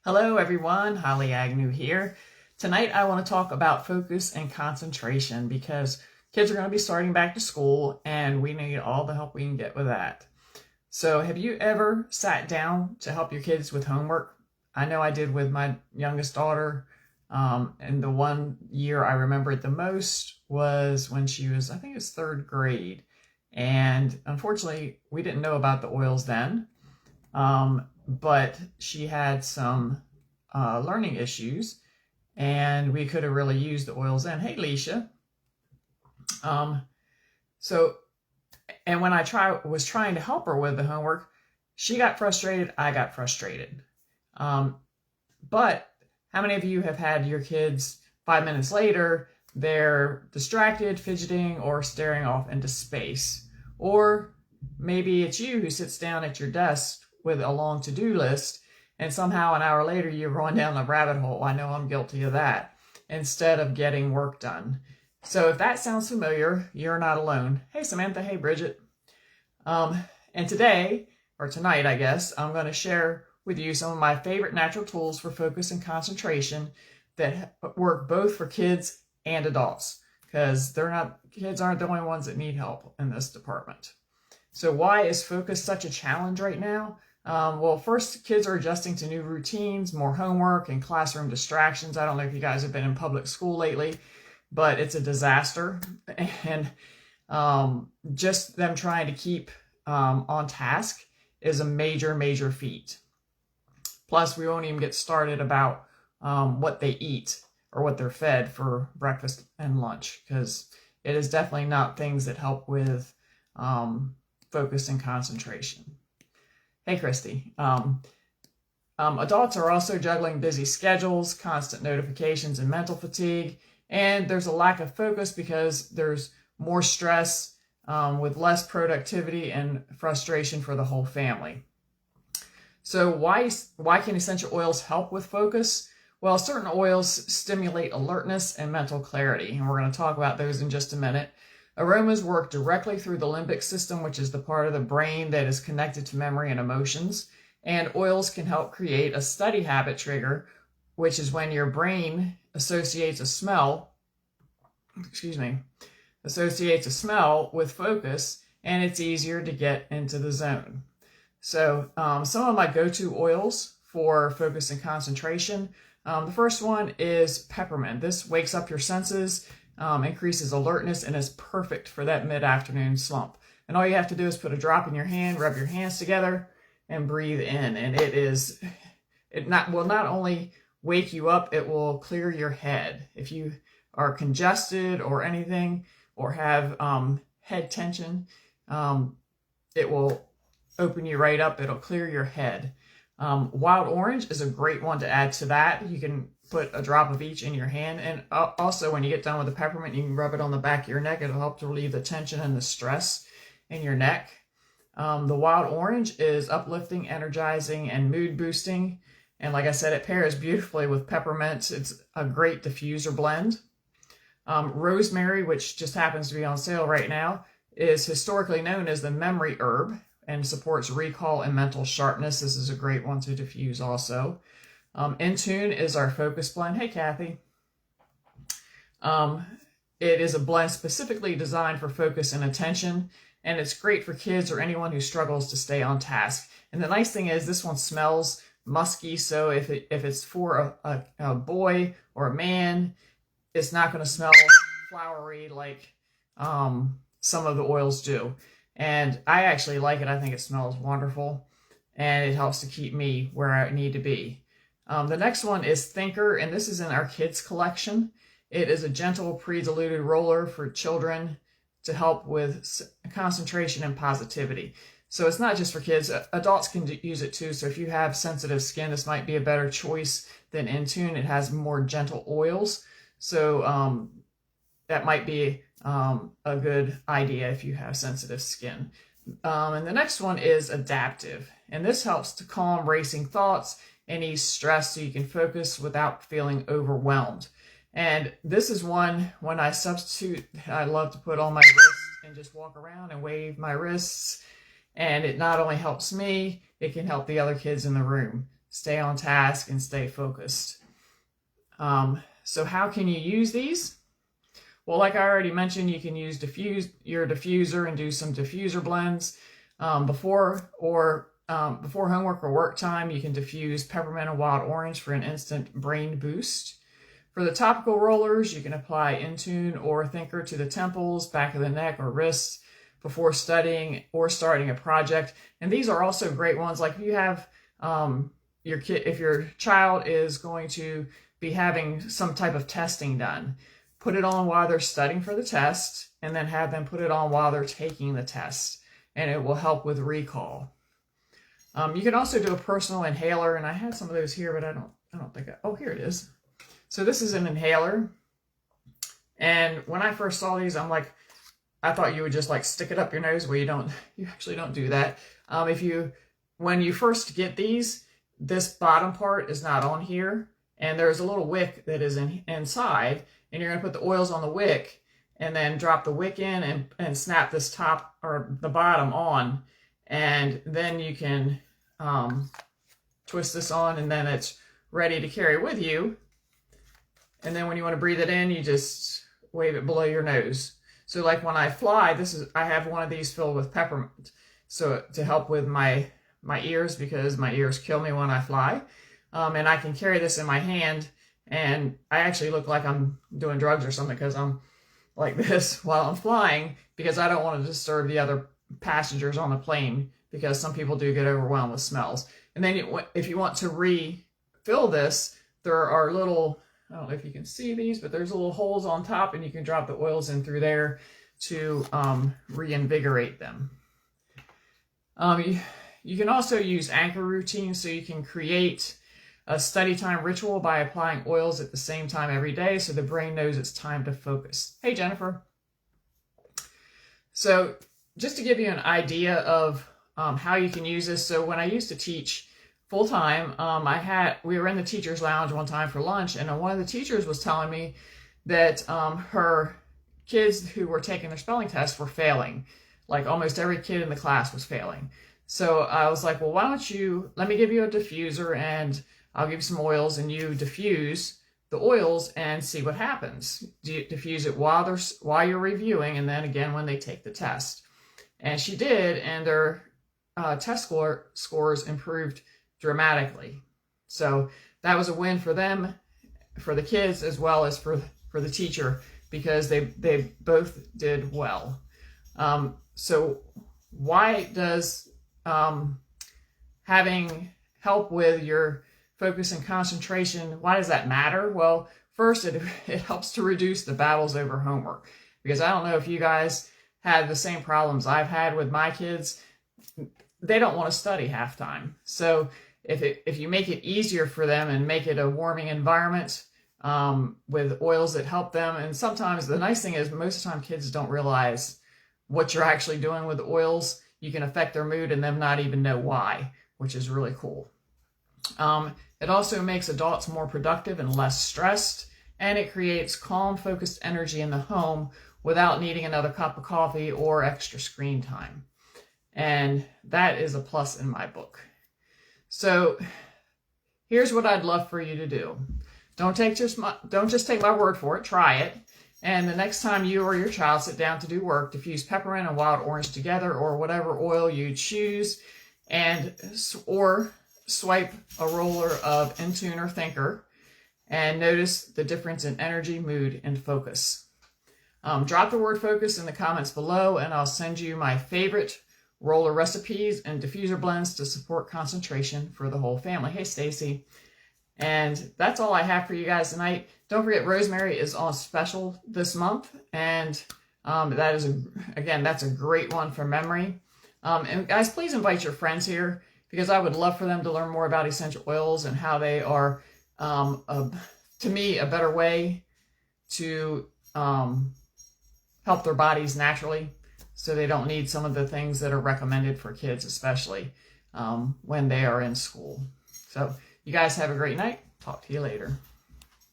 Hello everyone, Holly Agnew here. Tonight I want to talk about focus and concentration because kids are going to be starting back to school and we need all the help we can get with that. So have you ever sat down to help your kids with homework? I know I did with my youngest daughter, and the one year I remember it the most was when she was, I think it was third grade. And unfortunately, we didn't know about the oils then. But she had some learning issues, and we could have really used the oils then. Hey, Leisha. And when I was trying to help her with the homework, she got frustrated, I got frustrated. But how many of you have had your kids 5 minutes later, they're distracted, fidgeting, or staring off into space? Or maybe it's you who sits down at your desk with a long to-do list, and somehow an hour later you're going down the rabbit hole. I know I'm guilty of that, instead of getting work done. So if that sounds familiar, you're not alone. Hey Samantha, hey Bridget. And today, or tonight I guess, I'm going to share with you some of my favorite natural tools for focus and concentration that work both for kids and adults, because kids aren't the only ones that need help in this department. So why is focus such a challenge right now? Well, first, kids are adjusting to new routines, more homework, and classroom distractions. I don't know if you guys have been in public school lately, but it's a disaster. And just them trying to keep on task is a major feat. Plus, we won't even get started about what they eat or what they're fed for breakfast and lunch, because it is definitely not things that help with focus and concentration. Hey, Christy. Adults are also juggling busy schedules, constant notifications, and mental fatigue. And there's a lack of focus because there's more stress with less productivity and frustration for the whole family. So why can essential oils help with focus? Well, certain oils stimulate alertness and mental clarity, and we're going to talk about those in just a minute. Aromas work directly through the limbic system, which is the part of the brain that is connected to memory and emotions. And oils can help create a study habit trigger, which is when your brain associates a smell with focus, and it's easier to get into the zone. So some of my go-to oils for focus and concentration. The first one is peppermint. This wakes up your senses, increases alertness, and is perfect for that mid-afternoon slump. And all you have to do is put a drop in your hand, rub your hands together, and breathe in. And will not only wake you up, it will clear your head. If you are congested or anything, or have head tension, it will open you right up. It'll clear your head. Wild orange is a great one to add to that. You can put a drop of each in your hand, and also when you get done with the peppermint, you can rub it on the back of your neck. It'll help to relieve the tension and the stress in your neck. The wild orange is uplifting, energizing, and mood boosting, and like I said, it pairs beautifully with peppermint. It's a great diffuser blend. Rosemary, which just happens to be on sale right now, is historically known as the memory herb and supports recall and mental sharpness. This is a great one to diffuse also. InTune is our focus blend. Hey, Kathy. It is a blend specifically designed for focus and attention, and it's great for kids or anyone who struggles to stay on task. And the nice thing is this one smells musky, so if it's for a boy or a man, it's not going to smell flowery like some of the oils do. And I actually like it. I think it smells wonderful, and it helps to keep me where I need to be. The next one is Thinker, and this is in our kids collection. It is a gentle pre-diluted roller for children to help with concentration and positivity. So it's not just for kids. Adults can use it too. So if you have sensitive skin, this might be a better choice than InTune. It has more gentle oils. So that might be a good idea if you have sensitive skin. And the next one is Adaptiv. And this helps to calm racing thoughts and ease stress so you can focus without feeling overwhelmed. And this is one, when I substitute, I love to put on my wrists and just walk around and wave my wrists. And it not only helps me, it can help the other kids in the room. stay on task, and stay focused. So how can you use these? Well, like I already mentioned, you can use your diffuser and do some diffuser blends before homework or work time. You can diffuse peppermint and wild orange for an instant brain boost. For the topical rollers, you can apply InTune or Thinker to the temples, back of the neck, or wrists before studying or starting a project. And these are also great ones. Like if you have if your child is going to be having some type of testing done, put it on while they're studying for the test, and then have them put it on while they're taking the test, and it will help with recall. You can also do a personal inhaler, and I have some of those here, but I don't think oh, here it is. So this is an inhaler, and when I first saw these, I'm like, I thought you would just like stick it up your nose. Well, you actually don't do that. When you first get these, this bottom part is not on here, and there's a little wick that is inside, and you're going to put the oils on the wick and then drop the wick in and snap this top or the bottom on, and then you can twist this on, and then it's ready to carry with you. And then when you want to breathe it in, you just wave it below your nose. So like when I fly, I have one of these filled with peppermint, so to help with my ears, because my ears kill me when I fly. And I can carry this in my hand, and I actually look like I'm doing drugs or something because I'm like this while I'm flying, because I don't want to disturb the other passengers on the plane, because some people do get overwhelmed with smells. And then if you want to refill this, there are little, I don't know if you can see these, but there's little holes on top, and you can drop the oils in through there to reinvigorate them. You can also use anchor routines, so you can create a study time ritual by applying oils at the same time every day, so the brain knows it's time to focus. Hey, Jennifer. So just to give you an idea of how you can use this. So when I used to teach full-time, we were in the teacher's lounge one time for lunch, and one of the teachers was telling me that her kids who were taking their spelling tests were failing. Like almost every kid in the class was failing. So I was like, well, why don't let me give you a diffuser, and I'll give you some oils, and you diffuse the oils and see what happens. Diffuse it while you're reviewing, and then again when they take the test. And she did, and their test scores improved dramatically. So that was a win for them, for the kids, as well as for the teacher, because they both did well. So why does having help with your focus and concentration, why does that matter? Well, first, it helps to reduce the battles over homework, because I don't know if you guys had the same problems I've had with my kids. They don't want to study half time. So if you make it easier for them and make it a warming environment with oils that help them, and sometimes the nice thing is most of the time kids don't realize what you're actually doing with the oils. You can affect their mood and them not even know why, which is really cool. It also makes adults more productive and less stressed, and it creates calm, focused energy in the home without needing another cup of coffee or extra screen time. And that is a plus in my book. So here's what I'd love for you to do. Don't just take my word for it, try it. And the next time you or your child sit down to do work, diffuse peppermint and wild orange together, or whatever oil you choose, or swipe a roller of InTune or Thinker, and notice the difference in energy, mood, and focus. Drop the word focus in the comments below, and I'll send you my favorite roller recipes and diffuser blends to support concentration for the whole family. Hey, Stacy. And that's all I have for you guys tonight. Don't forget, rosemary is on special this month, and that's a great one for memory. And guys, please invite your friends here, because I would love for them to learn more about essential oils and how they are, to me, a better way to help their bodies naturally, so they don't need some of the things that are recommended for kids, especially when they are in school. So you guys have a great night. Talk to you later.